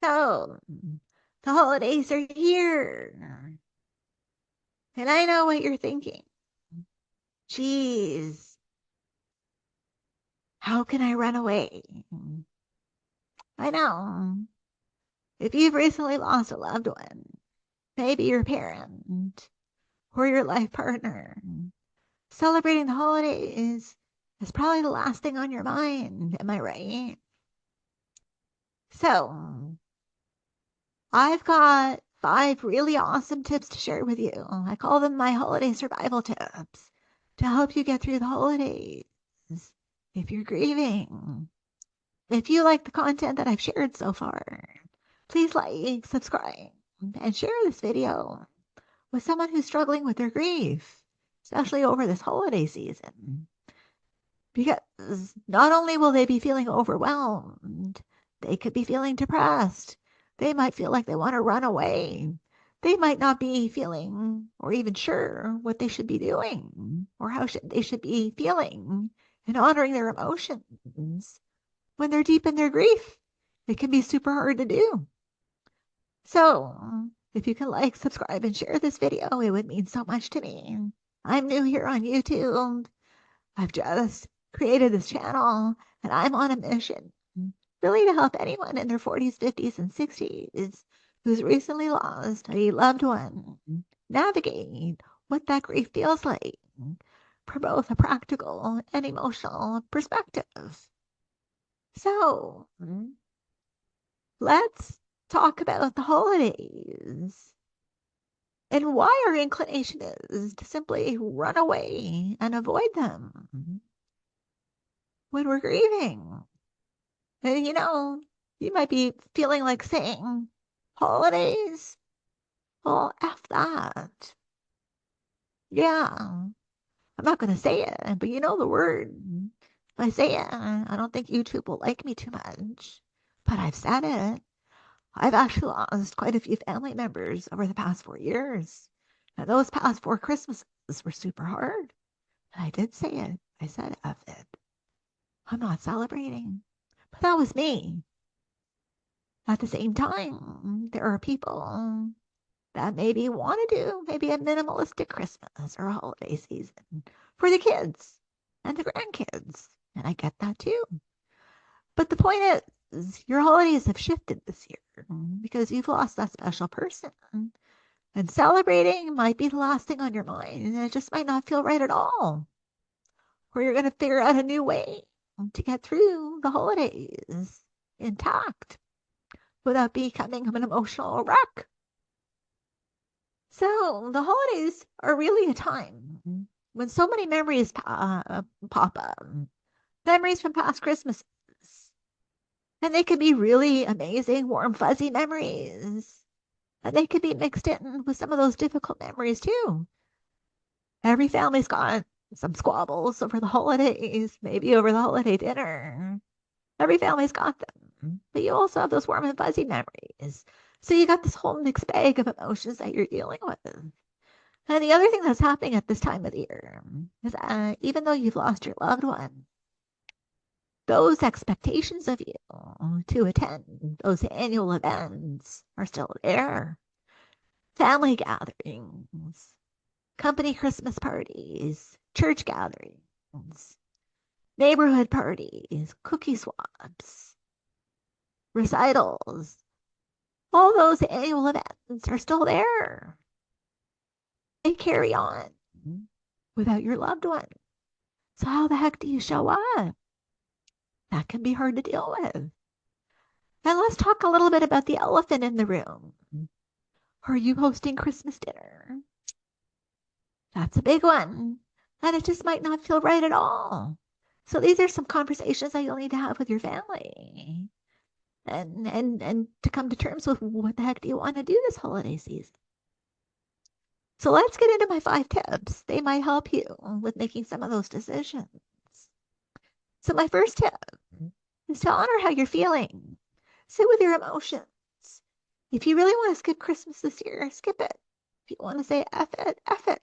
So, the holidays are here. And I know what you're thinking. Geez, how can I run away? I know. If you've recently lost a loved one, maybe your parent or your life partner, celebrating the holidays is probably the last thing on your mind. Am I right? So, I've got 5 really awesome tips to share with you. I call them my holiday survival tips to help you get through the holidays if you're grieving. If you like the content that I've shared so far, please like, subscribe, and share this video with someone who's struggling with their grief, especially over this holiday season. Because not only will they be feeling overwhelmed, they could be feeling depressed. They might feel like they want to run away. They might not be feeling or even sure what they should be doing or how they should be feeling and honoring their emotions when they're deep in their grief. It can be super hard to do. So, if you can like, subscribe, and share this video, it would mean so much to me. I'm new here on YouTube. I've just created this channel and I'm on a mission really to help anyone in their 40s, 50s, and 60s who's recently lost a loved one navigate what that grief feels like from both a practical and emotional perspective. So, let's talk about the holidays and why our inclination is to simply run away and avoid them when we're grieving. And you might be feeling like saying, holidays? Well, F that. Yeah, I'm not going to say it, but you know the word. If I say it, I don't think YouTube will like me too much. But I've said it. I've actually lost quite a few family members over the past 4 years. And those past 4 Christmases were super hard. And I did say it. I said F it. I'm not celebrating. But that was me. At the same time, there are people that maybe want to do maybe a minimalistic Christmas or a holiday season for the kids and the grandkids. And I get that too. But the point is, your holidays have shifted this year because you've lost that special person. And celebrating might be the last thing on your mind, and it just might not feel right at all. Or you're going to figure out a new way to get through the holidays intact without becoming an emotional wreck. So the holidays are really a time when so many memories pop up. Memories from past Christmases. And they could be really amazing, warm, fuzzy memories. And they could be mixed in with some of those difficult memories too. Every family's got some squabbles over the holidays, maybe over the holiday dinner. Every family's got them. But you also have those warm and fuzzy memories. So you got this whole mixed bag of emotions that you're dealing with. And the other thing that's happening at this time of the year is that even though you've lost your loved one, those expectations of you to attend those annual events are still there. Family gatherings, company Christmas parties, church gatherings, neighborhood parties, cookie swaps, recitals, all those annual events are still there. They carry on without your loved one. So how the heck do you show up? That can be hard to deal with. And let's talk a little bit about the elephant in the room. Are you hosting Christmas dinner? That's a big one. And it just might not feel right at all. So these are some conversations that you'll need to have with your family. And to come to terms with what the heck do you want to do this holiday season. So let's get into my 5 tips. They might help you with making some of those decisions. So my first tip is to honor how you're feeling. Sit with your emotions. If you really want to skip Christmas this year, skip it. If you want to say F it, F it.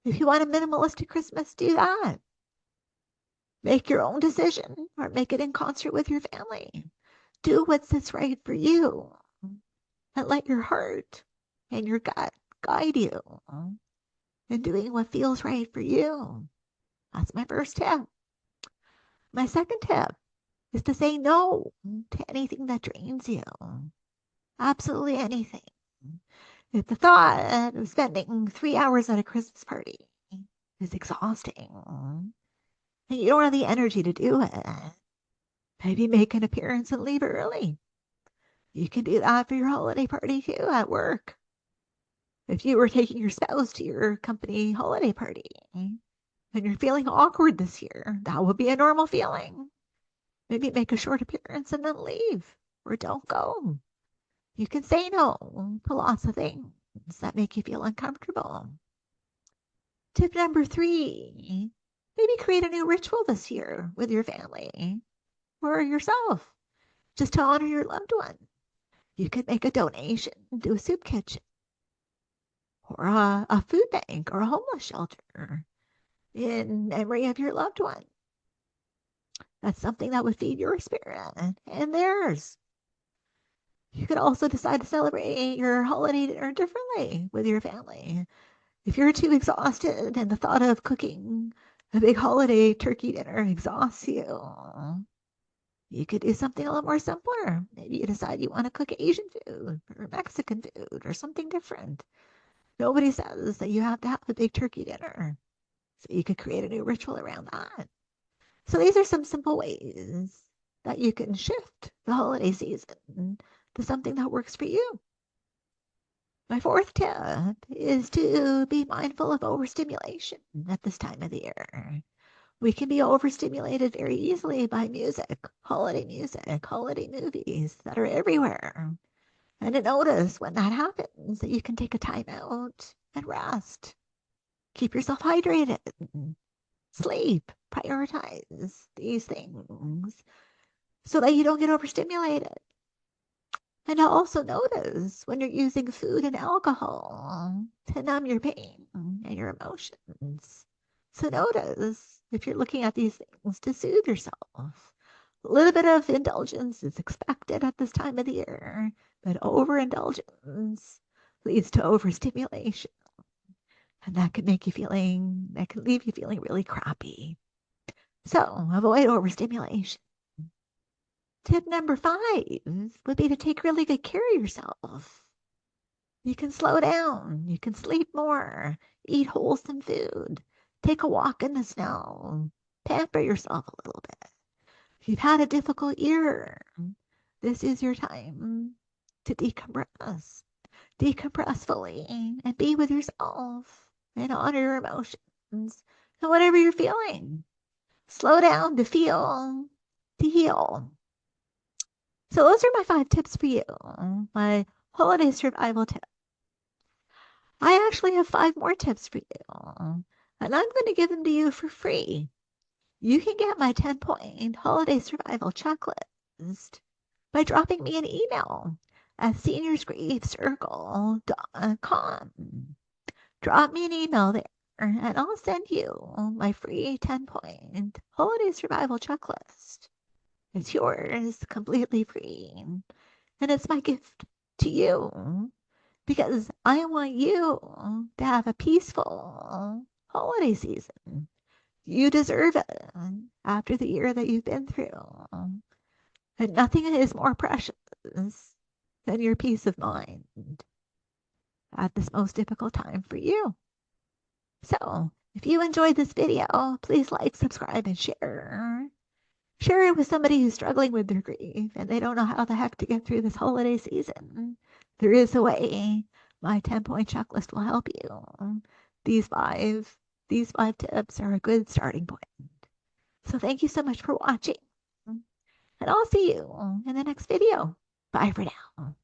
If you want a minimalistic Christmas, do that. Make your own decision or make it in concert with your family. Do what's right for you and let your heart and your gut guide you in doing what feels right for you. That's my first tip. My second tip is to say no to anything that drains you. Absolutely anything. If the thought of spending 3 hours at a Christmas party is exhausting and you don't have the energy to do it, maybe make an appearance and leave early. You can do that for your holiday party too at work. If you were taking your spouse to your company holiday party and you're feeling awkward this year, that would be a normal feeling. Maybe make a short appearance and then leave, or don't go. You can say no to lots of things that make you feel uncomfortable. Tip number 3, maybe create a new ritual this year with your family or yourself, just to honor your loved one. You could make a donation to a soup kitchen or a food bank or a homeless shelter in memory of your loved one. That's something that would feed your spirit and theirs. You could also decide to celebrate your holiday dinner differently with your family. If you're too exhausted and the thought of cooking a big holiday turkey dinner exhausts you, you could do something a little more simpler. Maybe you decide you want to cook Asian food or Mexican food or something different. Nobody says that you have to have a big turkey dinner. So you could create a new ritual around that. So these are some simple ways that you can shift the holiday season to something that works for you. My fourth tip is to be mindful of overstimulation at this time of the year. We can be overstimulated very easily by music, holiday movies that are everywhere. And to notice when that happens that you can take a time out and rest. Keep yourself hydrated. Sleep. Prioritize these things so that you don't get overstimulated. And I'll also notice when you're using food and alcohol to numb your pain and your emotions. So notice if you're looking at these things to soothe yourself. A little bit of indulgence is expected at this time of the year, but overindulgence leads to overstimulation. And that can leave you feeling really crappy. So avoid overstimulation. Tip number 5 would be to take really good care of yourself. You can slow down. You can sleep more. Eat wholesome food. Take a walk in the snow. Pamper yourself a little bit. If you've had a difficult year, this is your time to decompress. Decompress fully and be with yourself and honor your emotions and whatever you're feeling. Slow down to feel, to heal. So those are my 5 tips for you. My holiday survival tip. I actually have 5 more tips for you. And I'm going to give them to you for free. You can get my 10-point holiday survival checklist by dropping me an email at seniorsgriefcircle.com. Drop me an email there and I'll send you my free 10-point holiday survival checklist. It's yours, completely free. And it's my gift to you because I want you to have a peaceful holiday season. You deserve it after the year that you've been through. And nothing is more precious than your peace of mind at this most difficult time for you. So, if you enjoyed this video, please like, subscribe, and share. Share it with somebody who's struggling with their grief and they don't know how the heck to get through this holiday season. There is a way. My 10-point checklist will help you. These five tips are a good starting point. So thank you so much for watching. And I'll see you in the next video. Bye for now.